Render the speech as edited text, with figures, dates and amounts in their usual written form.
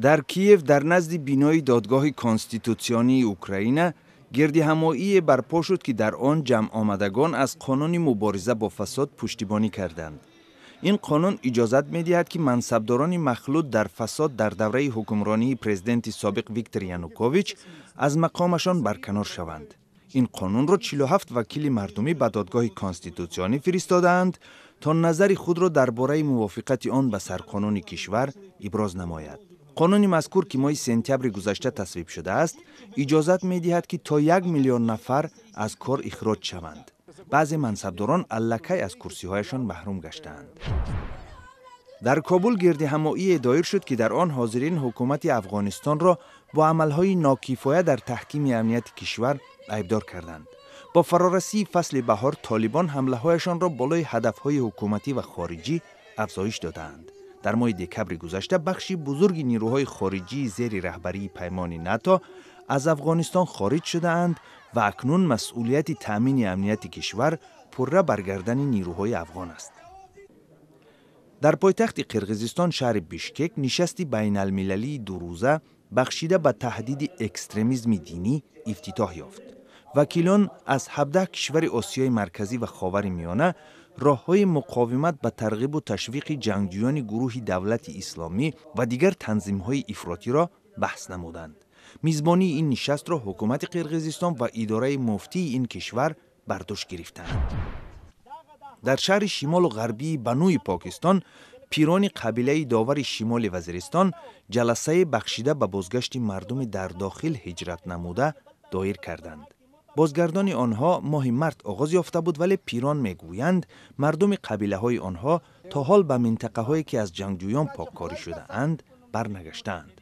در کیف در نزد بینای دادگاه کنستیتوسیونی اوکراین گردهمایی برپا شد که در آن جمع آمدگان از قانون مبارزه با فساد پشتیبانی کردند. این قانون اجازت می‌دهد که منصبداران مخلوط در فساد در دوره حکمرانی پرزیدنت سابق ویکتور یانوکوویچ از مقامشان برکنار شوند. این قانون را 47 وکیل مردمی به دادگاه کنستیتوسیونی فرستادند تا نظر خود را درباره موافقت آن به سرقانون کشور ابراز نماید. قانون مذکور که ماه سپتامبر گذشته تصویب شده است، اجازت می‌دهد که تا 1 میلیون نفر از کار اخراج شوند. بعضی منصبداران الکی از کرسی‌هایشان محروم گشتند. در کابل گردهمایی دایر شد که در آن حاضرین حکومت افغانستان را با عملهای ناکفایه در تحکیم امنیت کشور ایبدار کردند. با فرارسی فصل بهار طالبان حمله‌هایشان را بالای هدفهای حکومتی و خارجی افزایش دادند. در ماه دکمبر گذشته بخشی بزرگ نیروهای خارجی زیر رهبری پیمان ناتو از افغانستان خارج شده‌اند و اکنون مسئولیت تأمین امنیت کشور پره بر گردن نیروهای افغان است. در پایتخت قرقیزستان شهر بیشکک نشستی بین المللی دو روزه بخشیده به تهدید اکستریمیسم دینی افتتاح یافت. وکیلان از 17 کشور آسیای مرکزی و خاورمیانه راه‌های مقاومت به ترغیب و تشویق جنگجویان گروه دولت اسلامی و دیگر تنظیم‌های افراطی را بحث نمودند. میزبانی این نشست را حکومت قرقیزستان و اداره مفتی این کشور بر دوش گرفتند. در شهر شمال و غربی بنوی پاکستان پیران قبیله داور شمال وزیرستان جلسه بخشیده به بازگشت مردم در داخل هجرت نموده دایر کردند. بازگردان آنها ماه مارس آغاز یافته بود، ولی پیران میگویند مردم قبیله های آنها تا حال به منطقه هایی که از جنگجویان پاککاری شده اند برنگشتند.